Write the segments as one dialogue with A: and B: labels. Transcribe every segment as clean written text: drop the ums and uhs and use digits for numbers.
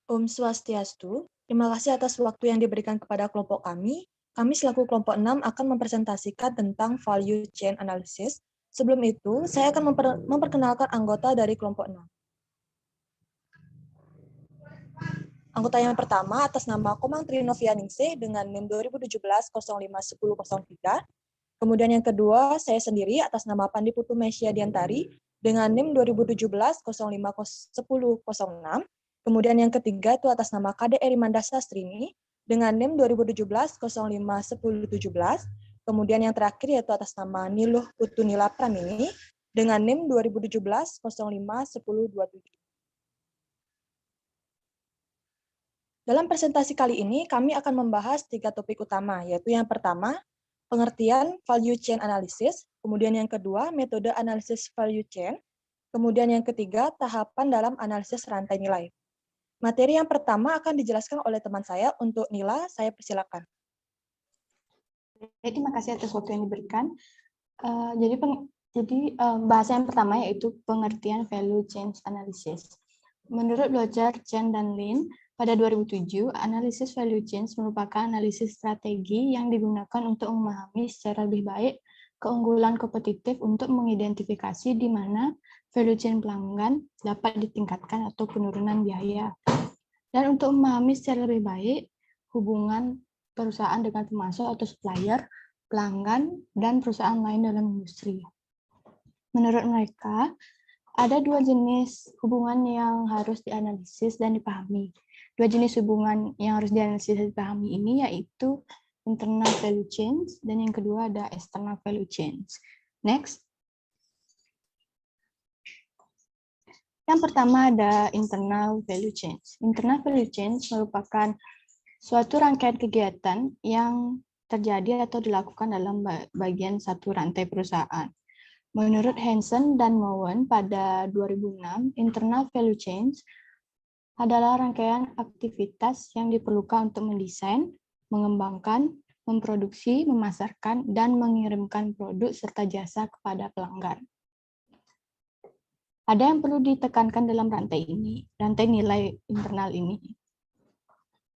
A: Om Swastiastu, terima kasih atas waktu yang diberikan kepada kelompok kami. Kami selaku kelompok 6 akan mempresentasikan tentang value chain analysis. Sebelum itu, saya akan memperkenalkan anggota dari kelompok 6. Anggota yang pertama atas nama Komang Trinovianingsih dengan NIM 2017-05-1003. Kemudian yang kedua, saya sendiri atas nama Pandi Putu Mesya Diantari dengan NIM 2017-05-1006. Kemudian yang ketiga itu atas nama Kade Erimanda Sastrini dengan NIM 2017-05-1017. Kemudian yang terakhir yaitu atas nama Niluh Putu Nila Pramini dengan NIM 2017-05-1027. Dalam presentasi kali ini, kami akan membahas 3 topik utama, yaitu yang pertama, pengertian value chain analysis, kemudian yang kedua, metode analisis value chain, kemudian yang ketiga, tahapan dalam analisis rantai nilai. Materi yang pertama akan dijelaskan oleh teman saya. Untuk Nila, saya persilakan.
B: Terima kasih atas waktu yang diberikan. Jadi bahasa yang pertama yaitu pengertian value chain analysis. Menurut Blocher, Chen, dan Lin, pada 2007, analisis value chain merupakan analisis strategi yang digunakan untuk memahami secara lebih baik keunggulan kompetitif untuk mengidentifikasi di mana value chain pelanggan dapat ditingkatkan atau penurunan biaya. Dan untuk memahami secara lebih baik hubungan perusahaan dengan pemasok atau supplier, pelanggan, dan perusahaan lain dalam industri. Menurut mereka, ada 2 jenis hubungan yang harus dianalisis dan dipahami. 2 jenis hubungan yang harus dianalisis dan dipahami ini yaitu internal value chains dan yang kedua ada external value chains. Next. Yang pertama ada internal value chains. Internal value chains merupakan suatu rangkaian kegiatan yang terjadi atau dilakukan dalam bagian satu rantai perusahaan. Menurut Hansen dan Mowen pada 2006, internal value chains adalah rangkaian aktivitas yang diperlukan untuk mendesain, mengembangkan, memproduksi, memasarkan, dan mengirimkan produk serta jasa kepada pelanggan. Ada yang perlu ditekankan dalam rantai nilai internal ini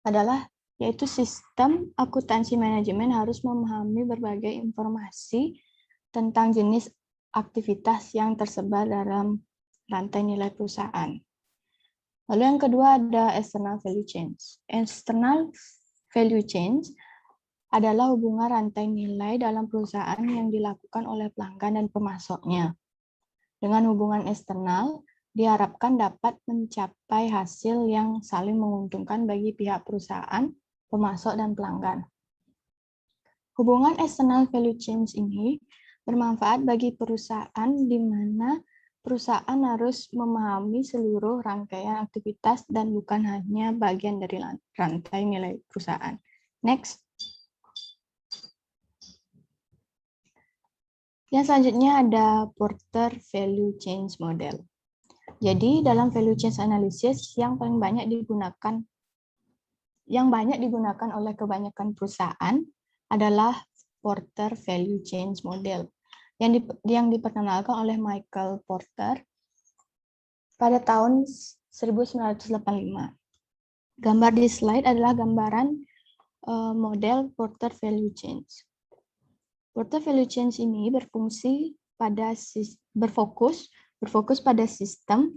B: adalah yaitu sistem akuntansi manajemen harus memahami berbagai informasi tentang jenis aktivitas yang tersebar dalam rantai nilai perusahaan. Lalu yang kedua ada external value chains. External value chains adalah hubungan rantai nilai dalam perusahaan yang dilakukan oleh pelanggan dan pemasoknya. Dengan hubungan eksternal, diharapkan dapat mencapai hasil yang saling menguntungkan bagi pihak perusahaan, pemasok, dan pelanggan. Hubungan external value chains ini bermanfaat bagi perusahaan di mana perusahaan harus memahami seluruh rangkaian aktivitas dan bukan hanya bagian dari rantai nilai perusahaan. Next. Yang selanjutnya ada Porter Value Chain Model. Jadi dalam value chain analysis yang banyak digunakan oleh kebanyakan perusahaan adalah Porter Value Chain Model yang diperkenalkan oleh Michael Porter pada tahun 1985. Gambar di slide adalah gambaran model Porter Value Chain. Porter Value Chain ini berfokus pada sistem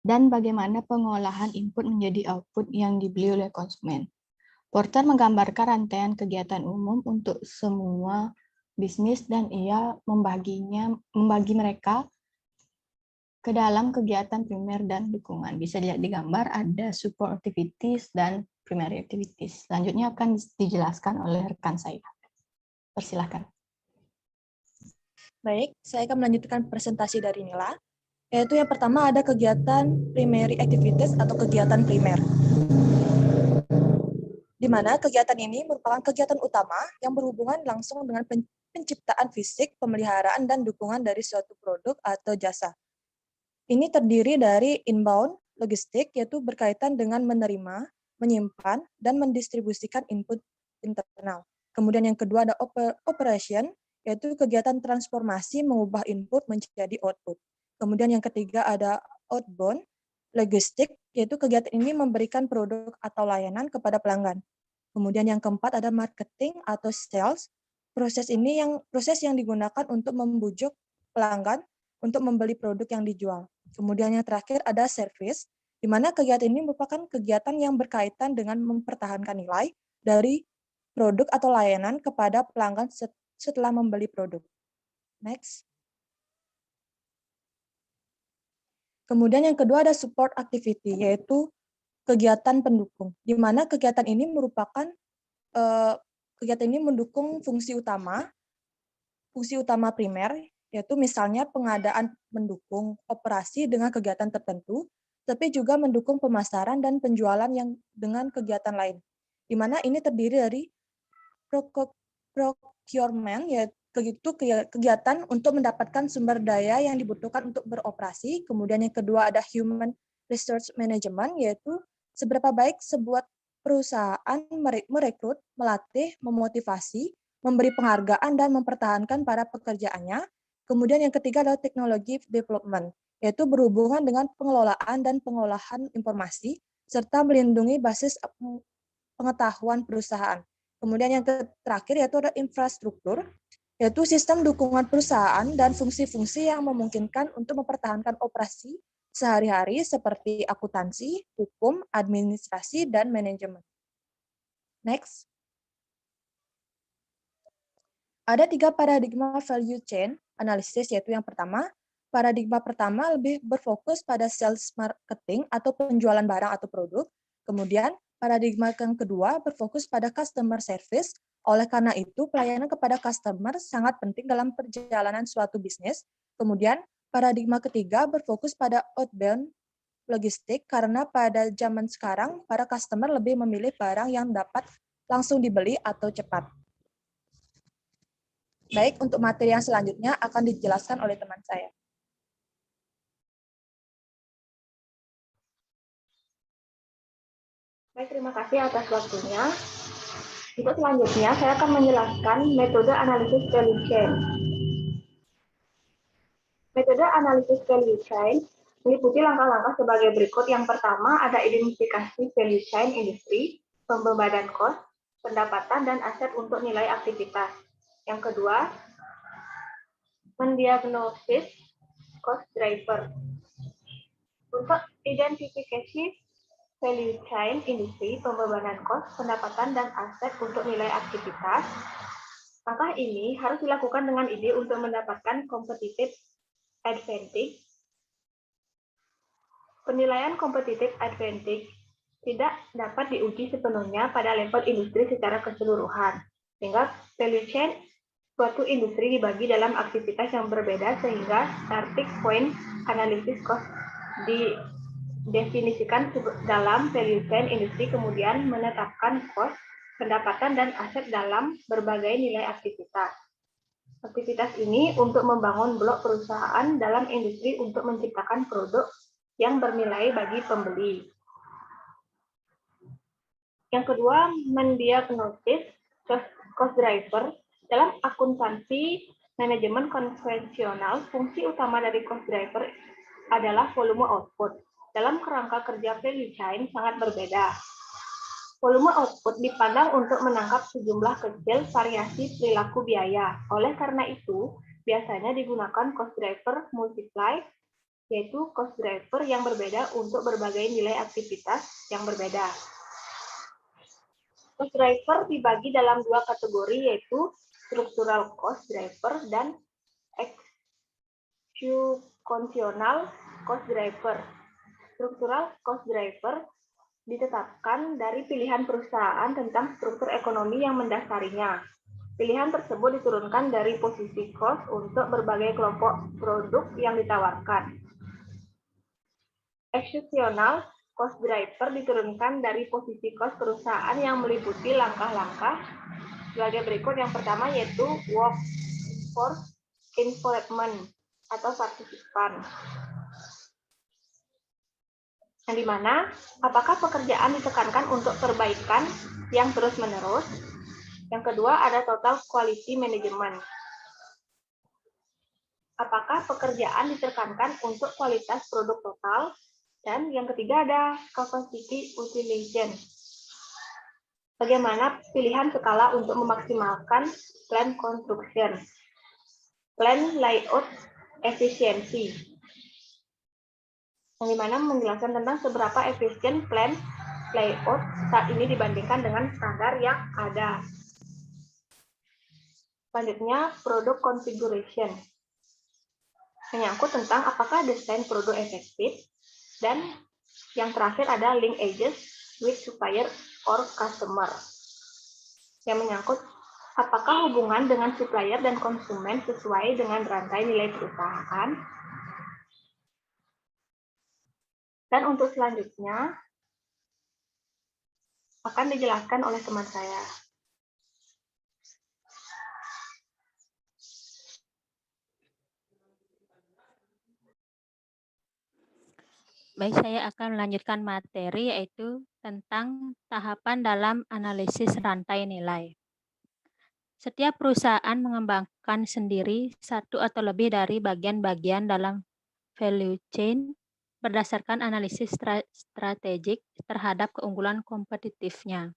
B: dan bagaimana pengolahan input menjadi output yang dibeli oleh konsumen. Porter menggambarkan rantaian kegiatan umum untuk semua bisnis dan ia membagi mereka ke dalam kegiatan primer dan dukungan. Bisa dilihat di gambar ada support activities dan primary activities. Selanjutnya akan dijelaskan oleh rekan saya. Persilakan.
A: Baik, saya akan melanjutkan presentasi dari Nila. Yaitu yang pertama ada kegiatan primary activities atau kegiatan primer. Di mana kegiatan ini merupakan kegiatan utama yang berhubungan langsung dengan penciptaan fisik, pemeliharaan, dan dukungan dari suatu produk atau jasa. Ini terdiri dari inbound, logistik, yaitu berkaitan dengan menerima, menyimpan, dan mendistribusikan input internal. Kemudian yang kedua ada operation, yaitu kegiatan transformasi mengubah input menjadi output. Kemudian yang ketiga ada outbound, logistik, yaitu kegiatan ini memberikan produk atau layanan kepada pelanggan. Kemudian yang keempat ada marketing atau sales. Proses yang digunakan untuk membujuk pelanggan untuk membeli produk yang dijual. Kemudian yang terakhir ada service, di mana kegiatan ini merupakan kegiatan yang berkaitan dengan mempertahankan nilai dari produk atau layanan kepada pelanggan setelah membeli produk. Next. Kemudian yang kedua ada support activity, yaitu kegiatan pendukung, di mana kegiatan ini merupakan kegiatan ini mendukung fungsi utama primer, yaitu misalnya pengadaan mendukung operasi dengan kegiatan tertentu, tapi juga mendukung pemasaran dan penjualan yang dengan kegiatan lain. Di mana ini terdiri dari procurement, yaitu kegiatan untuk mendapatkan sumber daya yang dibutuhkan untuk beroperasi. Kemudian yang kedua ada human resource management, yaitu seberapa baik sebuah perusahaan merekrut, melatih, memotivasi, memberi penghargaan, dan mempertahankan para pekerjaannya. Kemudian yang ketiga adalah technology development, yaitu berhubungan dengan pengelolaan dan pengolahan informasi, serta melindungi basis pengetahuan perusahaan. Kemudian yang terakhir yaitu ada infrastruktur, yaitu sistem dukungan perusahaan dan fungsi-fungsi yang memungkinkan untuk mempertahankan operasi sehari-hari seperti akuntansi, hukum, administrasi, dan manajemen. Next. Ada 3 paradigma value chain analysis, yaitu yang pertama, paradigma pertama lebih berfokus pada sales marketing atau penjualan barang atau produk. Kemudian, paradigma yang kedua berfokus pada customer service. Oleh karena itu, pelayanan kepada customer sangat penting dalam perjalanan suatu bisnis. Kemudian, paradigma ketiga berfokus pada outbound logistik karena pada zaman sekarang, para customer lebih memilih barang yang dapat langsung dibeli atau cepat. Baik, untuk materi yang selanjutnya akan dijelaskan oleh teman saya.
C: Baik, terima kasih atas waktunya. Untuk selanjutnya, saya akan menjelaskan metode analisis value chain. Metode analisis value chain meliputi langkah-langkah sebagai berikut. Yang pertama, ada identifikasi value chain industri, pembebanan cost, pendapatan, dan aset untuk nilai aktivitas. Yang kedua, mendiagnosis cost driver. Untuk identifikasi value chain industri, pembebanan cost, pendapatan, dan aset untuk nilai aktivitas, langkah ini harus dilakukan dengan ide untuk mendapatkan competitive advantage. Penilaian competitive advantage tidak dapat diuji sepenuhnya pada level industri secara keseluruhan, sehingga value chain suatu industri dibagi dalam aktivitas yang berbeda, sehingga starting point analisis cost didefinisikan dalam value chain industri, kemudian menetapkan cost, pendapatan, dan aset dalam berbagai nilai aktivitas. Aktivitas ini untuk membangun blok perusahaan dalam industri untuk menciptakan produk yang bernilai bagi pembeli. Yang kedua, mendiagnosis cost driver. Dalam akuntansi manajemen konvensional, fungsi utama dari cost driver adalah volume output. Dalam kerangka kerja value chain sangat berbeda. Volume output dipandang untuk menangkap sejumlah kecil variasi perilaku biaya. Oleh karena itu, biasanya digunakan cost driver multiply, yaitu cost driver yang berbeda untuk berbagai nilai aktivitas yang berbeda. Cost driver dibagi dalam 2 kategori, yaitu structural cost driver dan executional cost driver. Structural cost driver ditetapkan dari pilihan perusahaan tentang struktur ekonomi yang mendasarinya. Pilihan tersebut diturunkan dari posisi cost untuk berbagai kelompok produk yang ditawarkan. Executional cost driver diturunkan dari posisi cost perusahaan yang meliputi langkah-langkah sebagai berikut. Yang pertama yaitu workforce involvement atau partisipan. Yang dimana apakah pekerjaan ditekankan untuk perbaikan yang terus-menerus. Yang kedua ada total quality management. Apakah pekerjaan ditekankan untuk kualitas produk total. Dan yang ketiga ada capacity utilization. Bagaimana pilihan skala untuk memaksimalkan plan construction, plan layout efisiensi, yang dimana menjelaskan tentang seberapa efisien plan layout saat ini dibandingkan dengan standar yang ada. Selanjutnya, product configuration, menyangkut tentang apakah desain produk efektif, dan yang terakhir ada linkages with supplier or customer, yang menyangkut apakah hubungan dengan supplier dan konsumen sesuai dengan rantai nilai perusahaan. Dan untuk selanjutnya akan dijelaskan oleh teman saya.
D: Baik, saya akan melanjutkan materi yaitu tentang tahapan dalam analisis rantai nilai. Setiap perusahaan mengembangkan sendiri satu atau lebih dari bagian-bagian dalam value chain berdasarkan analisis strategik terhadap keunggulan kompetitifnya.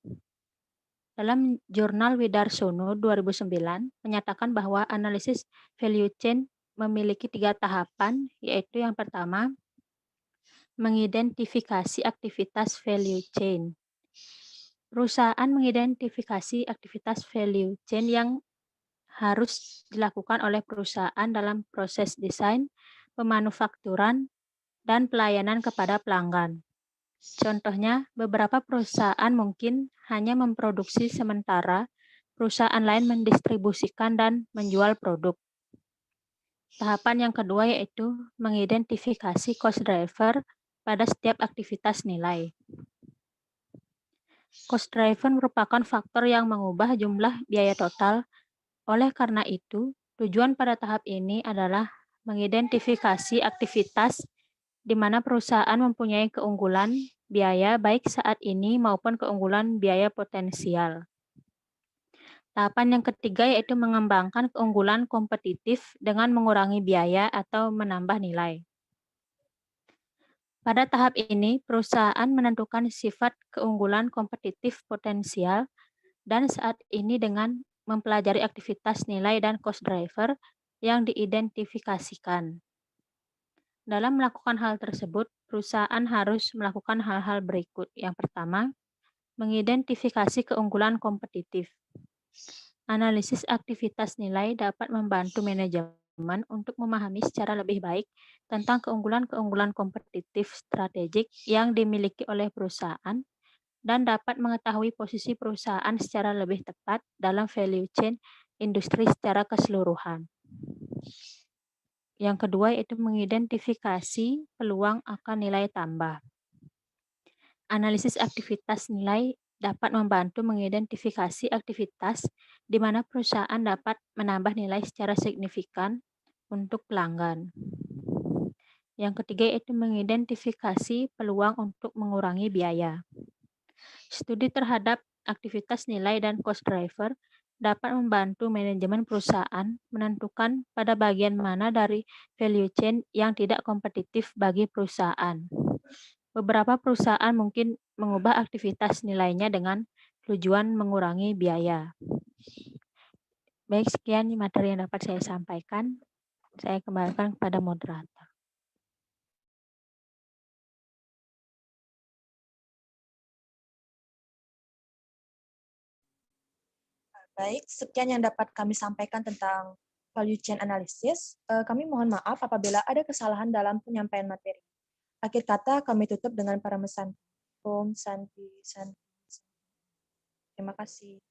D: Dalam jurnal Widarsono 2009 menyatakan bahwa analisis value chain memiliki 3 tahapan, yaitu yang pertama, mengidentifikasi aktivitas value chain. Perusahaan mengidentifikasi aktivitas value chain yang harus dilakukan oleh perusahaan dalam proses desain, pemanufakturan, dan pelayanan kepada pelanggan. Contohnya, beberapa perusahaan mungkin hanya memproduksi sementara perusahaan lain mendistribusikan dan menjual produk. Tahapan yang kedua yaitu mengidentifikasi cost driver pada setiap aktivitas nilai. Cost driver merupakan faktor yang mengubah jumlah biaya total. Oleh karena itu, tujuan pada tahap ini adalah mengidentifikasi aktivitas di mana perusahaan mempunyai keunggulan biaya baik saat ini maupun keunggulan biaya potensial. Tahapan yang ketiga yaitu mengembangkan keunggulan kompetitif dengan mengurangi biaya atau menambah nilai. Pada tahap ini, perusahaan menentukan sifat keunggulan kompetitif potensial dan saat ini dengan mempelajari aktivitas nilai dan cost driver yang diidentifikasikan. Dalam melakukan hal tersebut, perusahaan harus melakukan hal-hal berikut. Yang pertama, mengidentifikasi keunggulan kompetitif. Analisis aktivitas nilai dapat membantu manajemen untuk memahami secara lebih baik tentang keunggulan-keunggulan kompetitif strategik yang dimiliki oleh perusahaan dan dapat mengetahui posisi perusahaan secara lebih tepat dalam value chain industri secara keseluruhan. Yang kedua yaitu mengidentifikasi peluang akan nilai tambah. Analisis aktivitas nilai dapat membantu mengidentifikasi aktivitas di mana perusahaan dapat menambah nilai secara signifikan untuk pelanggan. Yang ketiga yaitu mengidentifikasi peluang untuk mengurangi biaya. Studi terhadap aktivitas nilai dan cost driver dapat membantu manajemen perusahaan menentukan pada bagian mana dari value chain yang tidak kompetitif bagi perusahaan. Beberapa perusahaan mungkin mengubah aktivitas nilainya dengan tujuan mengurangi biaya. Baik, sekian materi yang dapat saya sampaikan. Saya kembalikan kepada moderator.
A: Baik, sekian yang dapat kami sampaikan tentang value chain analysis. Kami mohon maaf apabila ada kesalahan dalam penyampaian materi. Akhir kata kami tutup dengan para mesan. Om Santi Santi. Terima kasih.